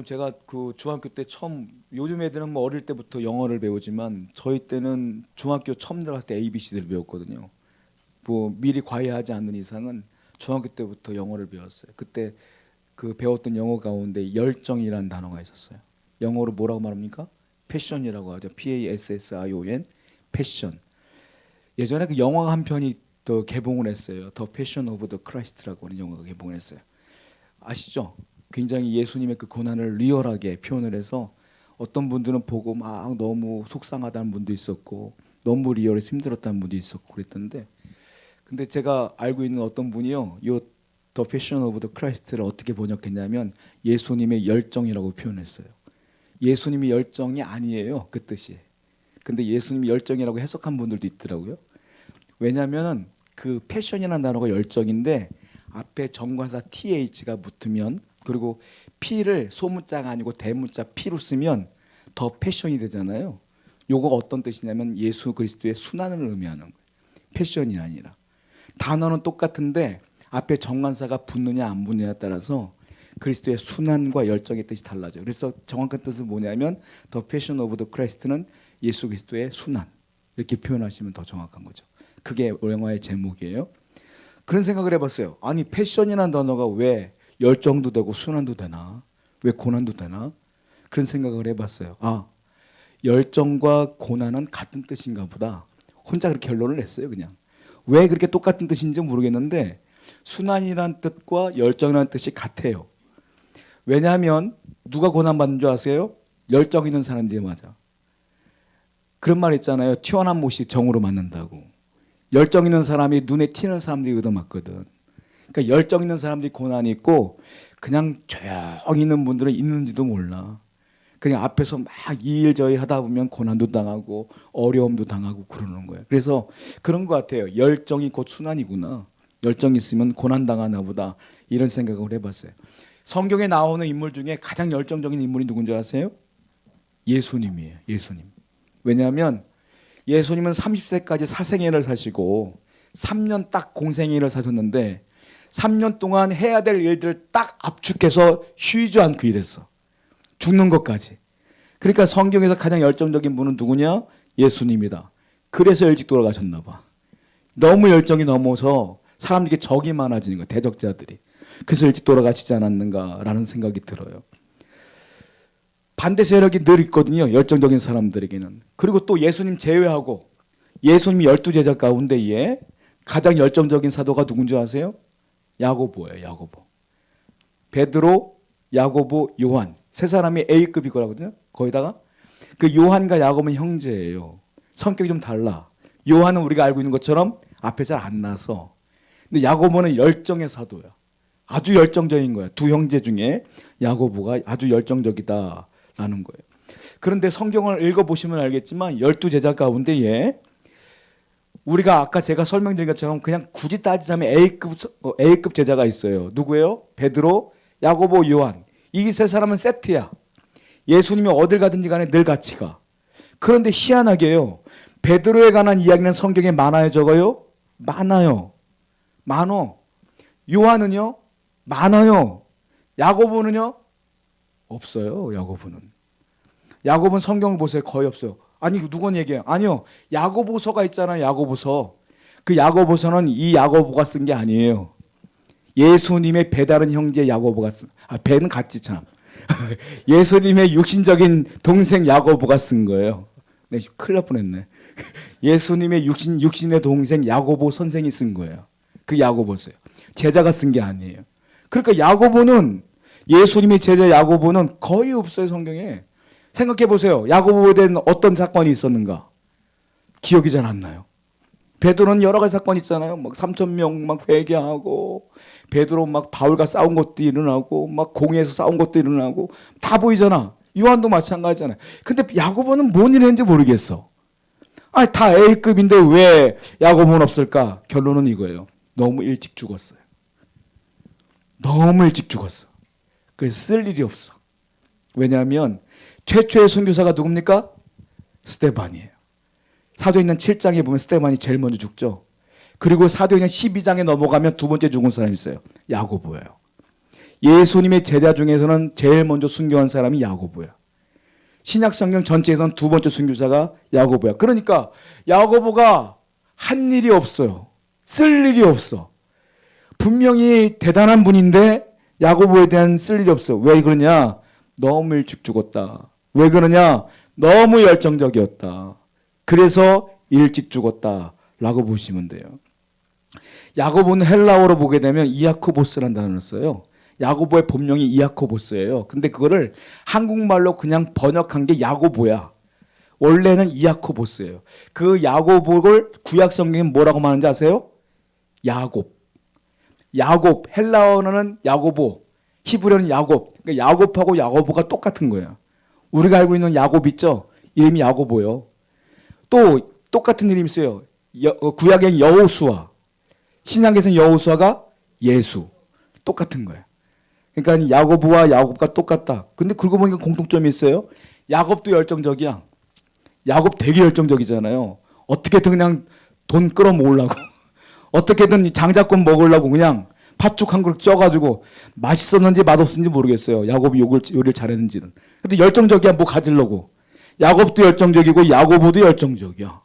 여러분 제가 그 중학교 때 처음 요즘 애들은 뭐 어릴 때부터 영어를 배우지만 저희 때는 중학교 처음 들어갔을 때 ABC를 배웠거든요. 뭐 미리 과외하지 않는 이상은 중학교 때부터 영어를 배웠어요. 그때 그 배웠던 영어 가운데 열정이라는 단어가 있었어요. 영어로 뭐라고 말합니까? 패션이라고 하죠. PASSION, 패션. 예전에 그 영화 한 편이 더 개봉을 했어요. 더 패션 오브 더 크라이스트라고 하는 영화가 개봉을 했어요. 아시죠? 굉장히 예수님의 그 고난을 리얼하게 표현을 해서 어떤 분들은 보고 막 너무 속상하다는 분도 있었고 너무 리얼해서 힘들었다는 분도 있었고 그랬던데, 근데 제가 알고 있는 어떤 분이요, 요 더 패션 오브 더 크라이스트를 어떻게 번역했냐면 예수님의 열정이라고 표현했어요. 예수님의 열정이 아니에요, 그 뜻이. 근데 예수님의 열정이라고 해석한 분들도 있더라고요. 왜냐하면 그 패션이라는 단어가 열정인데 앞에 정관사 TH가 붙으면, 그리고 P를 소문자가 아니고 대문자 P로 쓰면 더 패션이 되잖아요. 요거 어떤 뜻이냐면 예수 그리스도의 순환을 의미하는 거예요. 패션이 아니라. 단어는 똑같은데 앞에 정관사가 붙느냐 안 붙느냐에 따라서 그리스도의 순환과 열정의 뜻이 달라져요. 그래서 정확한 뜻은 뭐냐면 더 패션 오브 더 크라이스트는 예수 그리스도의 순환, 이렇게 표현하시면 더 정확한 거죠. 그게 영화의 제목이에요. 그런 생각을 해봤어요. 아니 패션이라는 단어가 왜 열정도 되고 순환도 되나? 왜 고난도 되나? 그런 생각을 해봤어요. 아, 열정과 고난은 같은 뜻인가 보다. 혼자 그렇게 결론을 냈어요. 그냥. 왜 그렇게 똑같은 뜻인지 모르겠는데 순환이라는 뜻과 열정이라는 뜻이 같아요. 왜냐하면 누가 고난받는 줄 아세요? 열정 있는 사람들이 맞아. 그런 말 있잖아요. 튀어나온 못이 정으로 맞는다고. 열정 있는 사람이 눈에 튀는 사람들이 얻어맞거든. 그러니까 열정 있는 사람들이 고난이 있고 그냥 조용히 있는 분들은 있는지도 몰라. 그냥 앞에서 막 이 일 저 일 하다 보면 고난도 당하고 어려움도 당하고 그러는 거예요. 그래서 그런 것 같아요. 열정이 곧 순환이구나. 열정이 있으면 고난 당하나 보다. 이런 생각을 해봤어요. 성경에 나오는 인물 중에 가장 열정적인 인물이 누군지 아세요? 예수님이에요. 예수님. 왜냐하면 예수님은 30세까지 사생애를 사시고 3년 딱 공생애를 사셨는데 3년 동안 해야 될 일들을 딱 압축해서 쉬지 않고 일했어. 죽는 것까지. 그러니까 성경에서 가장 열정적인 분은 누구냐? 예수님이다. 그래서 일찍 돌아가셨나 봐. 너무 열정이 넘어서 사람들에게 적이 많아지는 거야. 대적자들이. 그래서 일찍 돌아가시지 않았는가라는 생각이 들어요. 반대 세력이 늘 있거든요. 열정적인 사람들에게는. 그리고 또 예수님 제외하고 예수님이 12제자 가운데에 가장 열정적인 사도가 누군지 아세요? 야고보예요. 야고보. 베드로, 야고보, 요한. 세 사람이 A급이거든요. 거기다가 그 요한과 야고보는 형제예요. 성격이 좀 달라. 요한은 우리가 알고 있는 것처럼 앞에 잘 안 나서. 근데 야고보는 열정의 사도야. 아주 열정적인 거야. 두 형제 중에 야고보가 아주 열정적이다라는 거예요. 그런데 성경을 읽어보시면 알겠지만 12제자 가운데에 우리가 아까 제가 설명드린 것처럼 그냥 굳이 따지자면 A급 제자가 있어요. 누구예요? 베드로, 야고보, 요한. 이 세 사람은 세트야. 예수님이 어딜 가든지 간에 늘 같이 가. 그런데 희한하게요. 베드로에 관한 이야기는 성경에 많아요, 적어요? 많아요. 많어. 요한은요? 많아요. 야고보는요? 없어요. 야고보는. 야고보는 성경을 보세요. 거의 없어요. 아니 누군 얘기해요? 아니요. 야고보서가 있잖아요. 야고보서. 그 야고보서는 이 야고보가 쓴 게 아니에요. 예수님의 배다른 형제 야고보가 쓴. 아, 배는 같지 참. 예수님의 육신적인 동생 야고보가 쓴 거예요. 네, 큰일 날 뻔했네. 예수님의 육신의 동생 야고보 선생이 쓴 거예요. 그 야고보서요. 제자가 쓴 게 아니에요. 그러니까 야고보는, 예수님의 제자 야고보는 거의 없어요, 성경에. 생각해 보세요. 야고보에 대한 어떤 사건이 있었는가? 기억이 잘 안 나요. 베드로는 여러 가지 사건이 있잖아요. 막 3,000명 막 회개하고, 베드로 막 바울과 싸운 것도 일어나고, 막 공회에서 싸운 것도 일어나고, 다 보이잖아. 요한도 마찬가지잖아요. 근데 야고보는 뭔 일 했는지 모르겠어. 아니, 다 A급인데 왜 야고보는 없을까? 결론은 이거예요. 너무 일찍 죽었어요. 너무 일찍 죽었어. 그래서 쓸 일이 없어. 왜냐하면 최초의 선교사가 누굽니까? 스데반이에요. 사도행전 7장에 보면 스데반이 제일 먼저 죽죠. 그리고 사도행전 12장에 넘어가면 두 번째 죽은 사람이 있어요. 야고보예요. 예수님의 제자 중에서는 제일 먼저 순교한 사람이 야고보야. 신약 성경 전체에서는 두 번째 순교자가 야고보야. 그러니까 야고보가 한 일이 없어요. 쓸 일이 없어. 분명히 대단한 분인데 야고보에 대한 쓸 일이 없어. 왜 그러냐? 너무 일찍 죽었다. 왜 그러냐? 너무 열정적이었다. 그래서 일찍 죽었다라고 보시면 돼요. 야고보는 헬라어로 보게 되면 이아코보스라는 단어를 써요. 야고보의 본명이 이아코보스예요. 근데 그거를 한국말로 그냥 번역한 게 야고보야. 원래는 이아코보스예요. 그 야고보를 구약 성경에 뭐라고 말하는지 아세요? 야곱. 야곱, 헬라어는 야고보, 히브리어는 야곱. 그러니까 야곱하고 야고보가 똑같은 거예요. 우리가 알고 있는 야곱 있죠? 이름이 야고보요. 또 똑같은 이름이 있어요. 구약엔 여호수아, 신약에서는 여호수아가 예수. 똑같은 거예요. 그러니까 야고보와 야곱과 똑같다. 근데 그러고 보니까 공통점이 있어요. 야곱도 열정적이야. 야곱 되게 열정적이잖아요. 어떻게든 그냥 돈 끌어모으려고 어떻게든 장자권 먹으려고 그냥 팥죽 한 그릇 쪄가지고 맛있었는지 맛없었는지 모르겠어요. 야곱이 요리를 잘했는지는. 근데 열정적이야. 뭐 가지려고. 야곱도 열정적이고 야고보도 열정적이야.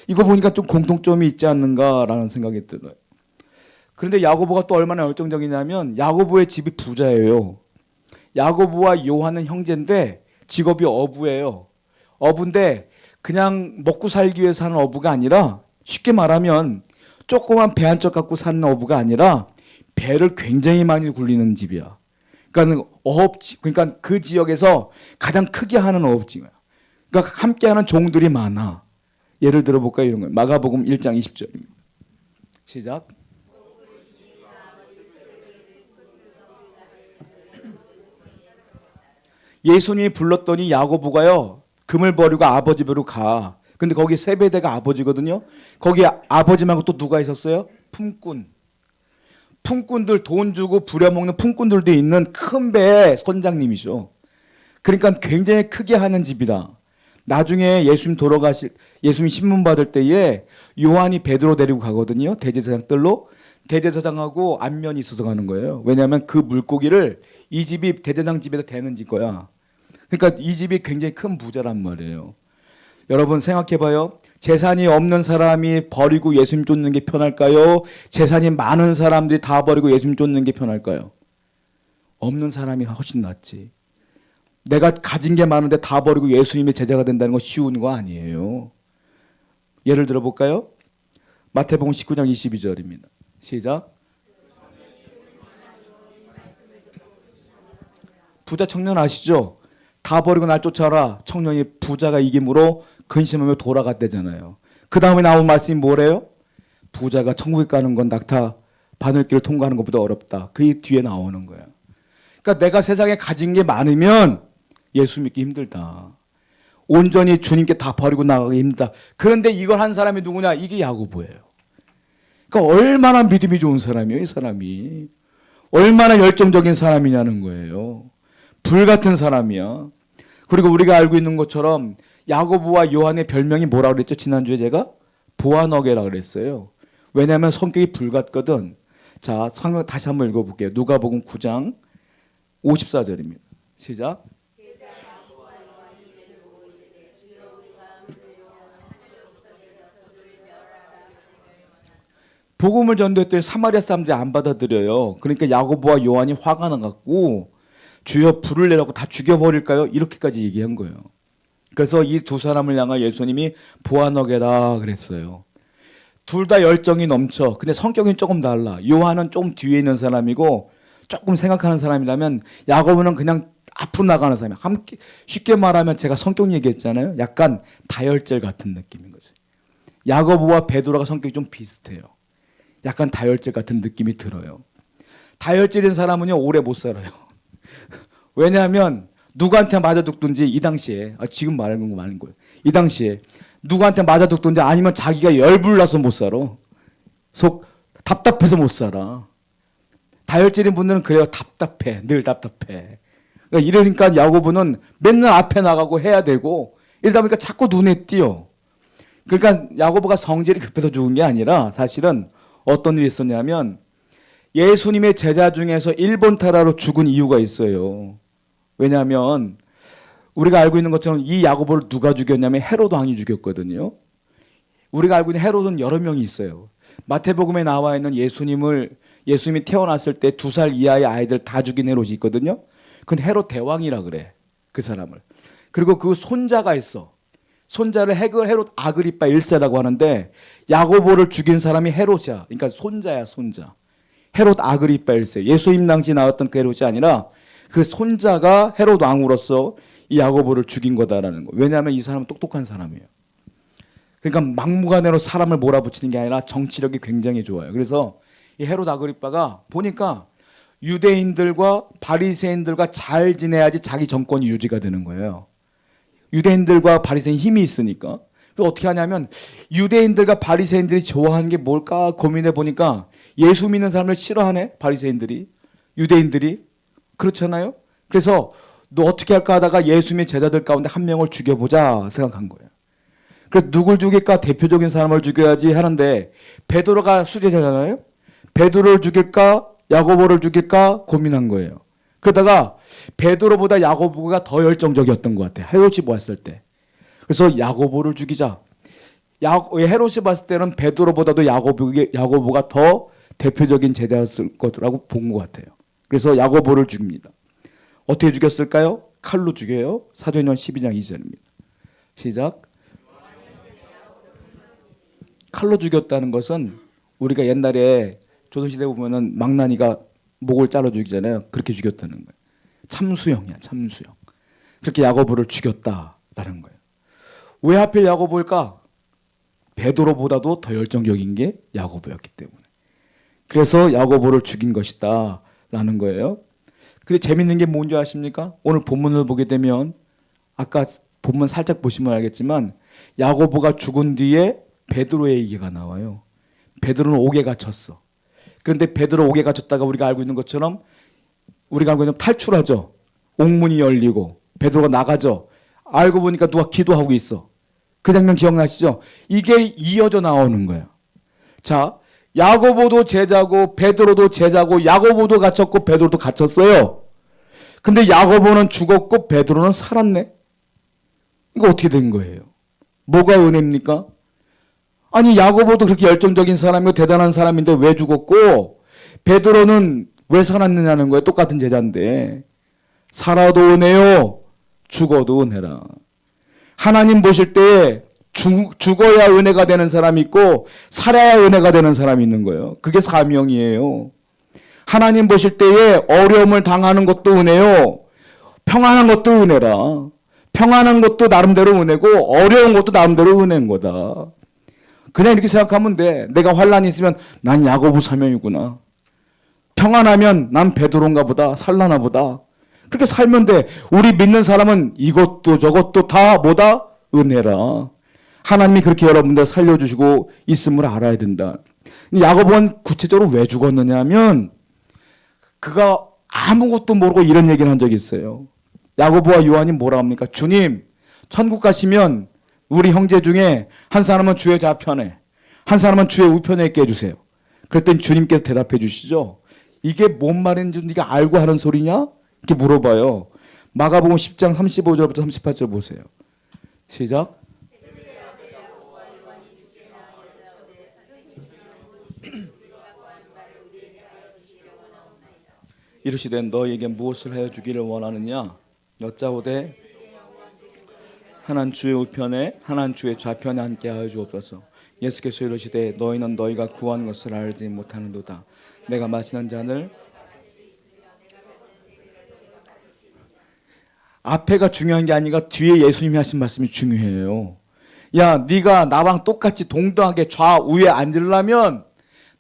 이거 보니까 좀 공통점이 있지 않는가라는 생각이 들어요. 그런데 야고보가 또 얼마나 열정적이냐면 야고보의 집이 부자예요. 야고보와 요한은 형제인데 직업이 어부예요. 어부인데 그냥 먹고 살기 위해서 사는 어부가 아니라 쉽게 말하면 조그만 배 한 척 갖고 사는 어부가 아니라 배를 굉장히 많이 굴리는 집이야. 그러니까 어업지, 그러니까 그 지역에서 가장 크게 하는 어업지야. 그러니까 함께하는 종들이 많아. 예를 들어볼까요? 이런 거예요. 마가복음 1장 20절입니다. 시작. 예수님이 불렀더니 야고보가요, 금을 버리고 아버지 뵈로 가. 근데 거기 세베대가 아버지거든요. 거기 아버지 말고 또 누가 있었어요? 품꾼. 품꾼들, 돈 주고 부려먹는 품꾼들도 있는 큰 배의 선장님이죠. 그러니까 굉장히 크게 하는 집이다. 나중에 예수님 신문 받을 때에 요한이 베드로 데리고 가거든요. 대제사장 뜰로. 대제사장하고 안면이 있어서 가는 거예요. 왜냐하면 그 물고기를 이 집이 대제사장 집에다 대는 집 거야. 그러니까 이 집이 굉장히 큰 부자란 말이에요. 여러분 생각해봐요. 재산이 없는 사람이 버리고 예수님 쫓는 게 편할까요? 재산이 많은 사람들이 다 버리고 예수님 쫓는 게 편할까요? 없는 사람이 훨씬 낫지. 내가 가진 게 많은데 다 버리고 예수님의 제자가 된다는 건 쉬운 거 아니에요. 예를 들어볼까요? 마태복음 19장 22절입니다. 시작. 부자 청년 아시죠? 다 버리고 날 쫓아라. 청년이 부자가 이김으로 근심하며 돌아갔대잖아요. 그 다음에 나온 말씀이 뭐래요? 부자가 천국에 가는 건 낙타 바늘길을 통과하는 것보다 어렵다. 그 뒤에 나오는 거야. 그러니까 내가 세상에 가진 게 많으면 예수 믿기 힘들다. 온전히 주님께 다 버리고 나가기 힘들다. 그런데 이걸 한 사람이 누구냐? 이게 야고보예요. 그러니까 얼마나 믿음이 좋은 사람이에요, 이 사람이. 얼마나 열정적인 사람이냐는 거예요. 불같은 사람이야. 그리고 우리가 알고 있는 것처럼 야고보와 요한의 별명이 뭐라고 그랬죠? 지난주에 제가 보아너게라 그랬어요. 왜냐하면 성격이 불같거든. 자, 성경 다시 한번 읽어볼게요. 누가복음 9장 54절입니다. 시작. 복음을 전도했더니 사마리아 사람들이 안 받아들여요. 그러니까 야고보와 요한이 화가 나갖고 주여 불을 내라고 다 죽여버릴까요? 이렇게까지 얘기한 거예요. 그래서 이 두 사람을 향해 예수님이 보아너게라 그랬어요. 둘 다 열정이 넘쳐. 근데 성격이 조금 달라. 요한은 좀 뒤에 있는 사람이고 조금 생각하는 사람이라면 야고보는 그냥 앞으로 나가는 사람이야. 함께 쉽게 말하면 제가 성격 얘기했잖아요. 약간 다혈질 같은 느낌인 거지. 야고보와 베드로가 성격이 좀 비슷해요. 약간 다혈질 같은 느낌이 들어요. 다혈질인 사람은요 오래 못 살아요. 왜냐하면 누구한테 맞아 죽든지 이 당시에 지금 말하는 거 많은 거예요. 이 당시에 누구한테 맞아 죽든지 아니면 자기가 열불나서 못 살아. 속 답답해서 못 살아. 다혈질인 분들은 그래요. 답답해. 늘 답답해. 그러니까 이러니까 야고보는 맨날 앞에 나가고 해야 되고 이러다 보니까 자꾸 눈에 띄어. 그러니까 야고보가 성질이 급해서 죽은 게 아니라 사실은 어떤 일이 있었냐면 예수님의 제자 중에서 일본 타라로 죽은 이유가 있어요. 왜냐하면 우리가 알고 있는 것처럼 이 야고보를 누가 죽였냐면 헤롯 왕이 죽였거든요. 우리가 알고 있는 헤롯은 여러 명이 있어요. 마태복음에 나와 있는 예수님이 태어났을 때 2살 이하의 아이들 다 죽인 헤롯이 있거든요. 그건 헤롯 대왕이라 그래. 그 사람을. 그리고 그 손자가 있어. 손자를 헤롯 아그리파 1세라고 하는데 야고보를 죽인 사람이 헤롯이야. 그러니까 손자야, 손자. 헤롯 아그리파 1세. 예수님 당시 나왔던 그 헤롯이 아니라 그 손자가 헤롯 왕으로서 이 야고보를 죽인 거다라는 거. 왜냐하면 이 사람은 똑똑한 사람이에요. 그러니까 막무가내로 사람을 몰아붙이는 게 아니라 정치력이 굉장히 좋아요. 그래서 이 헤롯 아그리파가 보니까 유대인들과 바리새인들과 잘 지내야지 자기 정권이 유지가 되는 거예요. 유대인들과 바리새인 힘이 있으니까. 그래서 어떻게 하냐면 유대인들과 바리새인들이 좋아하는 게 뭘까 고민해 보니까 예수 믿는 사람을 싫어하네, 바리새인들이. 유대인들이. 그렇잖아요. 그래서 너 어떻게 할까 하다가 예수 믿는 제자들 가운데 한 명을 죽여보자 생각한 거예요. 그래서 누굴 죽일까? 대표적인 사람을 죽여야지 하는데 베드로가 수제자잖아요. 베드로를 죽일까? 야고보를 죽일까? 고민한 거예요. 그러다가 베드로보다 야고보가 더 열정적이었던 것 같아요. 헤롯이 보았을 때. 그래서 야고보를 죽이자. 헤롯이 봤을 때는 베드로보다도 야고보가 더 대표적인 제자였을 거라고 본 것 같아요. 그래서 야고보를 죽입니다. 어떻게 죽였을까요? 칼로 죽여요. 사도행전 12장 2절입니다. 시작. 칼로 죽였다는 것은 우리가 옛날에 조선시대 보면은 망나니가 목을 잘라 죽이잖아요. 그렇게 죽였다는 거예요. 참수형이야, 참수형. 그렇게 야고보를 죽였다라는 거예요. 왜 하필 야고보일까? 베드로보다도 더 열정적인 게 야고보였기 때문에. 그래서 야고보를 죽인 것이다라는 거예요. 근데 재밌는 게 뭔지 아십니까? 오늘 본문을 보게 되면 아까 본문 살짝 보시면 알겠지만 야고보가 죽은 뒤에 베드로의 얘기가 나와요. 베드로는 옥에 갇혔어. 그런데 베드로 옥에 갇혔다가 우리가 알고 있는 것처럼 탈출하죠. 옥문이 열리고 베드로가 나가죠. 알고 보니까 누가 기도하고 있어. 그 장면 기억나시죠? 이게 이어져 나오는 거예요. 자, 야고보도 제자고 베드로도 제자고 야고보도 갇혔고 베드로도 갇혔어요. 근데 야고보는 죽었고 베드로는 살았네. 이거 어떻게 된 거예요? 뭐가 은혜입니까? 아니 야고보도 그렇게 열정적인 사람이고 대단한 사람인데 왜 죽었고 베드로는 왜 살았느냐는 거예요. 똑같은 제자인데. 살아도 은혜요, 죽어도 은혜라. 하나님 보실 때 죽어야 은혜가 되는 사람이 있고 살아야 은혜가 되는 사람이 있는 거예요. 그게 사명이에요. 하나님 보실 때에 어려움을 당하는 것도 은혜요, 평안한 것도 은혜라. 평안한 것도 나름대로 은혜고 어려운 것도 나름대로 은혜인 거다. 그냥 이렇게 생각하면 돼. 내가 환란이 있으면 난 야고보 사명이구나. 평안하면 난 베드로인가 보다, 살라나 보다. 그렇게 살면 돼. 우리 믿는 사람은 이것도 저것도 다 뭐다? 은혜라. 하나님이 그렇게 여러분들 살려주시고 있음을 알아야 된다. 야고보는 구체적으로 왜 죽었느냐 하면 그가 아무것도 모르고 이런 얘기를 한 적이 있어요. 야고보와 요한이 뭐라 합니까? 주님, 천국 가시면 우리 형제 중에 한 사람은 주의 좌편에, 한 사람은 주의 우편에 있게 해주세요. 그랬더니 주님께서 대답해 주시죠. 이게 뭔 말인지 네가 알고 하는 소리냐? 이렇게 물어봐요. 마가복음 10장 35절부터 38절 보세요. 시작. 이르시되 너에게 무엇을 하여 주기를 원하느냐? 여짜오되 하나는 주의 우편에 하나는 주의 좌편에 앉게 하여 주옵소서. 예수께서 이르시되 너희는 너희가 구하는 것을 알지 못하는도다. 내가 마시는 잔을 앞에가 중요한 게 아니라 뒤에 예수님이 하신 말씀이 중요해요. 야, 네가 나랑 똑같이 동등하게 좌우에 앉으려면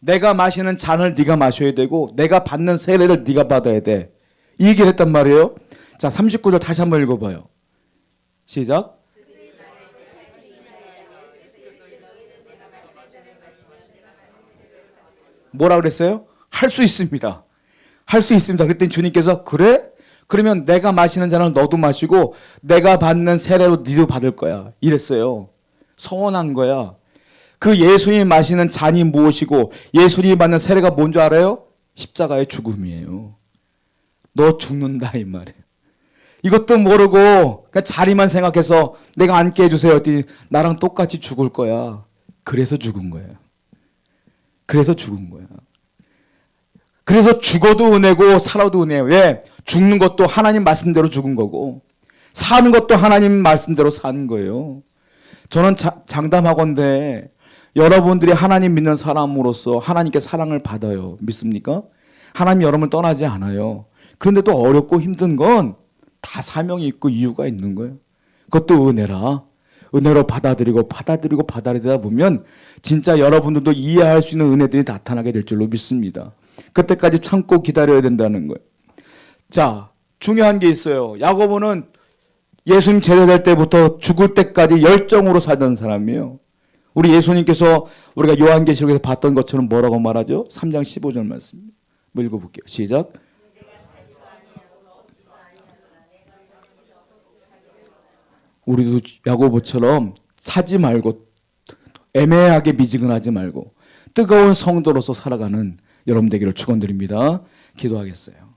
내가 마시는 잔을 네가 마셔야 되고 내가 받는 세례를 네가 받아야 돼. 이 얘기를 했단 말이에요. 자, 39절 다시 한번 읽어봐요. 시작. 뭐라 그랬어요? 할 수 있습니다. 할 수 있습니다. 그랬더니 주님께서 그래? 그러면 내가 마시는 잔을 너도 마시고 내가 받는 세례로 너도 받을 거야. 이랬어요. 서원한 거야. 그 예수님이 마시는 잔이 무엇이고 예수님이 받는 세례가 뭔 줄 알아요? 십자가의 죽음이에요. 너 죽는다 이 말이에요. 이것도 모르고 그냥 자리만 생각해서 내가 앉게 해주세요 했더니 나랑 똑같이 죽을 거야. 그래서 죽은 거예요. 그래서 죽은 거야. 그래서 죽어도 은혜고 살아도 은혜예요. 왜? 죽는 것도 하나님 말씀대로 죽은 거고 사는 것도 하나님 말씀대로 사는 거예요. 저는 장담하건대 여러분들이 하나님 믿는 사람으로서 하나님께 사랑을 받아요. 믿습니까? 하나님 여러분을 떠나지 않아요. 그런데도 어렵고 힘든 건 다 사명이 있고 이유가 있는 거예요. 그것도 은혜라. 은혜로 받아들이다 보면 진짜 여러분들도 이해할 수 있는 은혜들이 나타나게 될 줄로 믿습니다. 그때까지 참고 기다려야 된다는 거예요. 자, 중요한 게 있어요. 야고보는 예수님 제자될 때부터 죽을 때까지 열정으로 살던 사람이에요. 우리 예수님께서 우리가 요한계시록에서 봤던 것처럼 뭐라고 말하죠? 3장 15절 말씀 읽어볼게요. 시작. 우리도 야고보처럼 사지 말고 애매하게 미지근하지 말고 뜨거운 성도로서 살아가는 여러분 되기를 축원드립니다. 기도하겠어요.